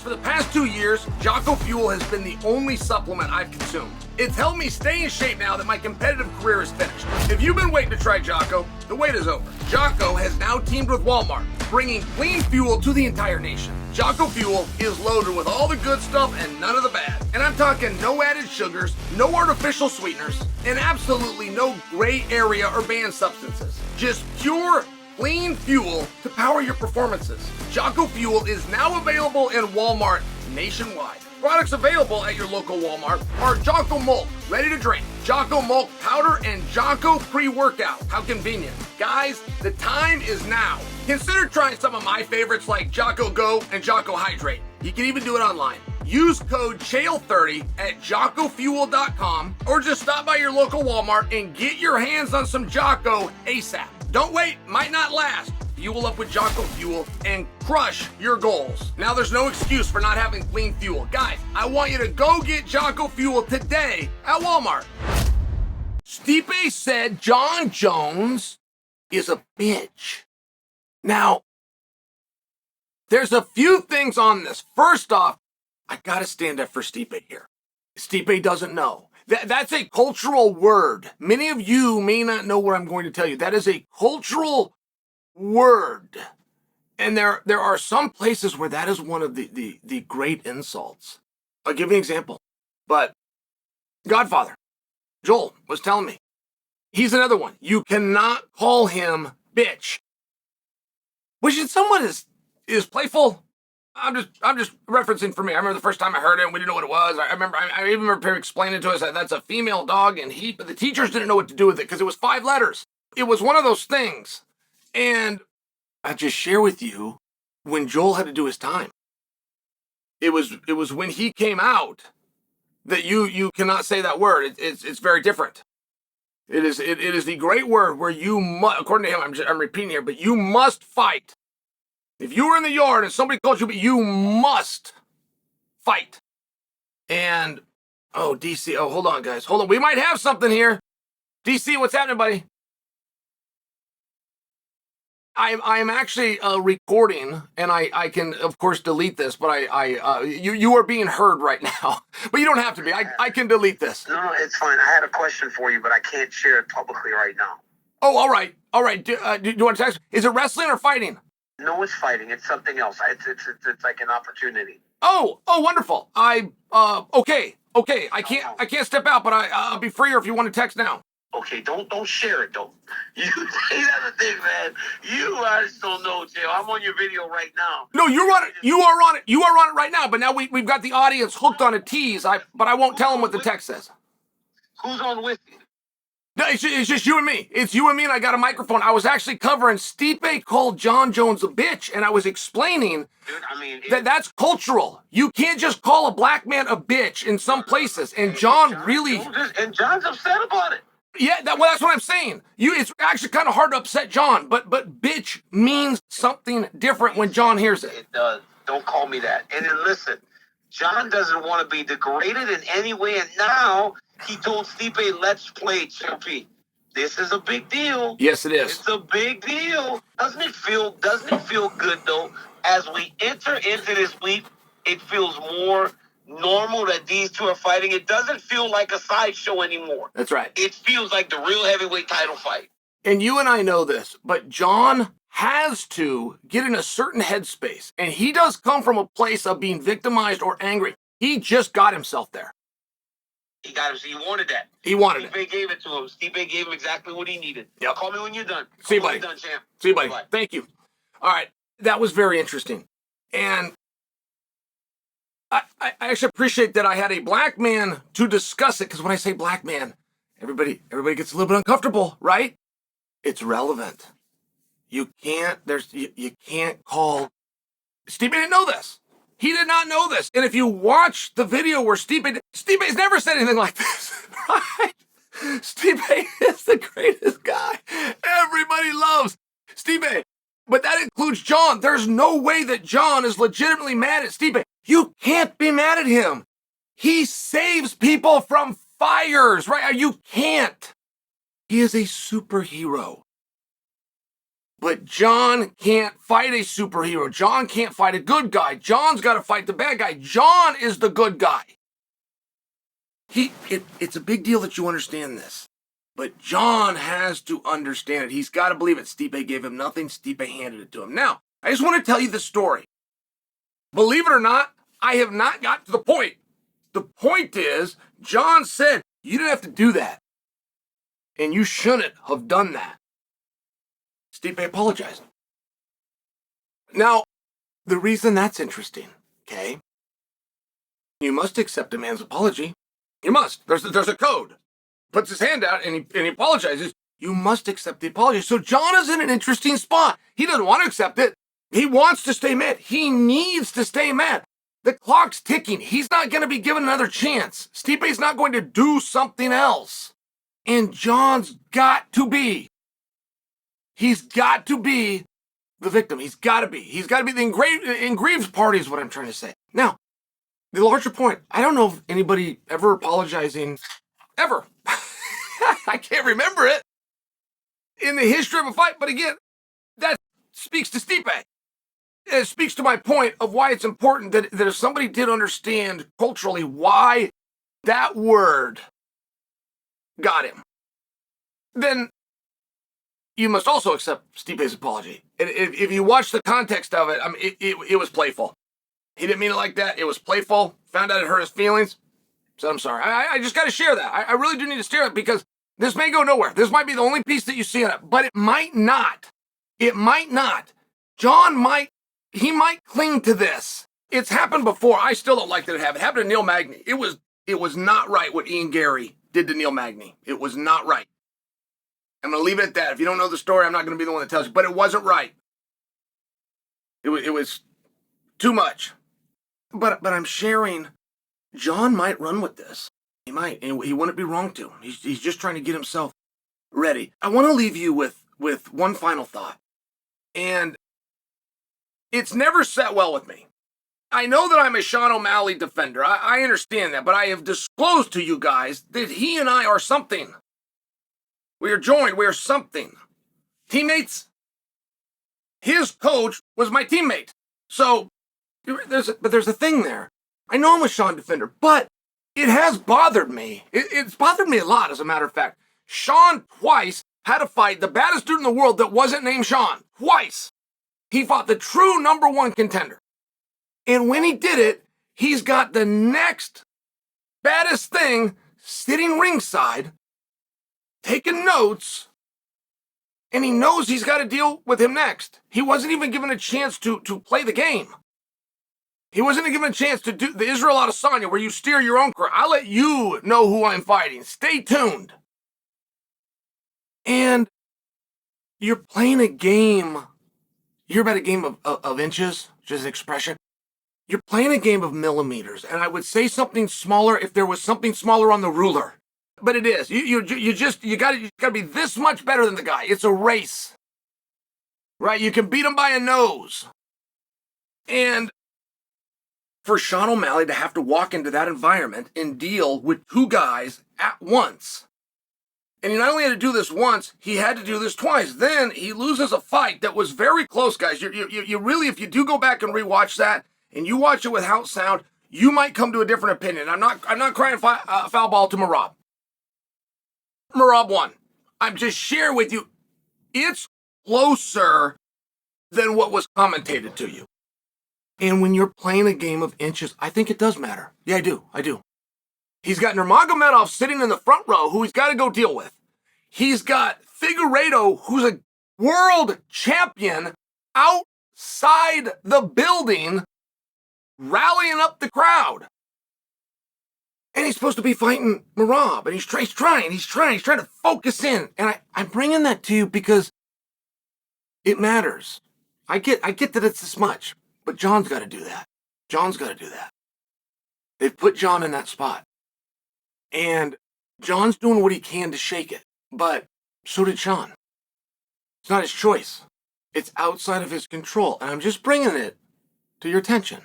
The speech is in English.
For the past 2 years, Jocko Fuel has been the only supplement I've consumed. It's helped me stay in shape now that my competitive career is finished. If you've been waiting to try Jocko, the wait is over. Jocko has now teamed with Walmart, bringing clean fuel to the entire nation. Jocko Fuel is loaded with all the good stuff and none of the bad. And I'm talking no added sugars, no artificial sweeteners, and absolutely no gray area or banned substances. Just pure, clean fuel to power your performances. Jocko Fuel is now available in Walmart nationwide. Products available at your local Walmart are Jocko Malt, ready to drink, Jocko Malt powder, and Jocko pre-workout. How convenient. Guys, the time is now. Consider trying some of my favorites like Jocko Go and Jocko Hydrate. You can even do it online. Use code CHAEL30 at JockoFuel.com or just stop by your local Walmart and get your hands on some Jocko ASAP. Don't wait, might not last. Fuel up with Jocko Fuel and crush your goals. Now there's no excuse for not having clean fuel. Guys, I want you to go get Jocko Fuel today at Walmart. Stipe said Jon Jones is a bitch. Now, there's a few things on this. First off, I gotta stand up for Stipe here. Stipe doesn't know. That's a cultural word. Many of you may not know what I'm going to tell you. That is a cultural word. And there are some places where that is one of the great insults. I'll give you an example. But Godfather, Joel, was telling me, he's another one. You cannot call him bitch. Which in somewhat is playful. I'm just referencing for me. I remember the first time I heard it and we didn't know what it was. I even remember him explaining to us that that's a female dog, but the teachers didn't know what to do with it because it was 5 letters. It was one of those things. And I just share with you when Joel had to do his time. It was when he came out that you cannot say that word. It's very different. It is the great word where you must, according to him, I'm repeating here, but you must fight. If you were in the yard and somebody called you must fight. And, DC, hold on, guys. Hold on. We might have something here. DC, what's happening, buddy? I'm actually recording, and I can, of course, delete this, but you are being heard right now. But you don't have to be. I can delete this. No, it's fine. I had a question for you, but I can't share it publicly right now. Oh, all right. Do you want to text? Is it wrestling or fighting? No, it's fighting. It's something else. It's like an opportunity. Oh, wonderful. Okay. I can't step out, but I'll be freer if you want to text now. Okay, don't share it though. You say that's the thing, man. I just don't know, Chael. I'm on your video right now. No, you're on it. You are on it. You are on it right now. But now we've got the audience hooked on a tease. But I won't tell them what the text says. Who's on with you? No, it's just you and me. It's you and me, and I got a microphone. I was actually covering Stipe called Jon Jones a bitch, and I was explaining that's cultural. You can't just call a black man a bitch in some places, and Jon really... And Jon's upset about it. Yeah, that's what I'm saying. It's actually kind of hard to upset Jon, but bitch means something different when Jon hears it. It does. Don't call me that. And then listen, Jon doesn't want to be degraded in any way, and now he told Stipe, let's play, Chimpy. This is a big deal. Yes, it is. It's a big deal. Doesn't it feel good, though? As we enter into this week, it feels more normal that these two are fighting. It doesn't feel like a sideshow anymore. That's right. It feels like the real heavyweight title fight. And you and I know this, but Jon has to get in a certain headspace. And he does come from a place of being victimized or angry. He just got himself there. He got him. So he wanted that. He wanted Stipe gave it to him. Stipe gave him exactly what he neneeded. Yep. Call me when you're done. See you, buddy. Done, champ. See you, buddy. Bye-bye. Thank you. All right. That was very interesting. And I actually appreciate that I had a black man to discuss it, because when I say black man, everybody gets a little bit uncomfortable, right? It's relevant. You can't call... Stipe didn't know this. He did not know this. And if you watch the video where Stipe's never said anything like this, right? Stipe is the greatest guy. Everybody loves Stipe. But that includes Jon. There's no way that Jon is legitimately mad at Stipe. You can't be mad at him. He saves people from fires, right? You can't. He is a superhero. But Jon can't fight a superhero. Jon can't fight a good guy. Jon's got to fight the bad guy. Jon is the good guy. It's a big deal that you understand this. But Jon has to understand it. He's got to believe it. Stipe gave him nothing. Stipe handed it to him. Now, I just want to tell you the story. Believe it or not, I have not got to the point. The point is, Jon said, you didn't have to do that. And you shouldn't have done that. Stipe apologized. Now, the reason that's interesting, okay? You must accept a man's apology. You must. There's a code. Puts his hand out and he apologizes. You must accept the apology. So Jon is in an interesting spot. He doesn't want to accept it. He wants to stay mad. He needs to stay mad. The clock's ticking. He's not going to be given another chance. Stipe's not going to do something else. And Jon's got to be. He's got to be the victim. He's got to be. He's got to be the engraved party is what I'm trying to say. Now, the larger point, I don't know if anybody ever apologizing, ever. I can't remember it in the history of a fight. But again, that speaks to Stipe. It speaks to my point of why it's important that if somebody did understand culturally why that word got him, then you must also accept Stipe's apology. And if you watch the context of it, I mean, it was playful. He didn't mean it like that. It was playful. Found out it hurt his feelings. So I'm sorry. I just got to share that. I really do need to share it because this may go nowhere. This might be the only piece that you see in it, but it might not. It might not. Jon might cling to this. It's happened before. I still don't like that it happened. It happened to Neil Magny. It was not right what Ian Gary did to Neil Magny. It was not right. I'm going to leave it at that. If you don't know the story, I'm not going to be the one that tells you. But it wasn't right. It was too much. But I'm sharing. Jon might run with this. He might. And he wouldn't be wrong to. He's just trying to get himself ready. I want to leave you with one final thought. And it's never set well with me. I know that I'm a Sean O'Malley defender. I understand that. But I have disclosed to you guys that he and I are something. We are joined. We are something. Teammates. His coach was my teammate. So there's a thing there. I know I'm a Sean defender, but it has bothered me. It's bothered me a lot, as a matter of fact. Sean twice had to fight the baddest dude in the world that wasn't named Sean. Twice. He fought the true number one contender. And when he did it, he's got the next baddest thing sitting ringside, taking notes, and he knows he's got to deal with him next. He wasn't even given a chance to play the game. He wasn't given a chance to do the Israel Adesanya where you steer your own career. I'll let you know who I'm fighting. Stay tuned. And you're playing a game. You hear about a game of inches, just an expression. You're playing a game of millimeters. And I would say something smaller if there was something smaller on the ruler. But it is. You gotta be this much better than the guy. It's a race. Right? You can beat him by a nose. And for Sean O'Malley to have to walk into that environment and deal with two guys at once. And he not only had to do this once, he had to do this twice. Then he loses a fight that was very close, guys. You really, if you do go back and rewatch that, and you watch it without sound, you might come to a different opinion. I'm not crying foul ball to Merab. Merab won. I'm just sharing with you, it's closer than what was commentated to you. And when you're playing a game of inches, I think it does matter. Yeah, I do. He's got Nurmagomedov sitting in the front row who he's got to go deal with. He's got Figueiredo, who's a world champion, outside the building, rallying up the crowd. And he's supposed to be fighting Merab, and he's trying to focus in. And I'm bringing that to you because it matters. I get that it's this much. But Jon's got to do that. They've put Jon in that spot. And Jon's doing what he can to shake it. But so did Sean. It's not his choice. It's outside of his control. And I'm just bringing it to your attention.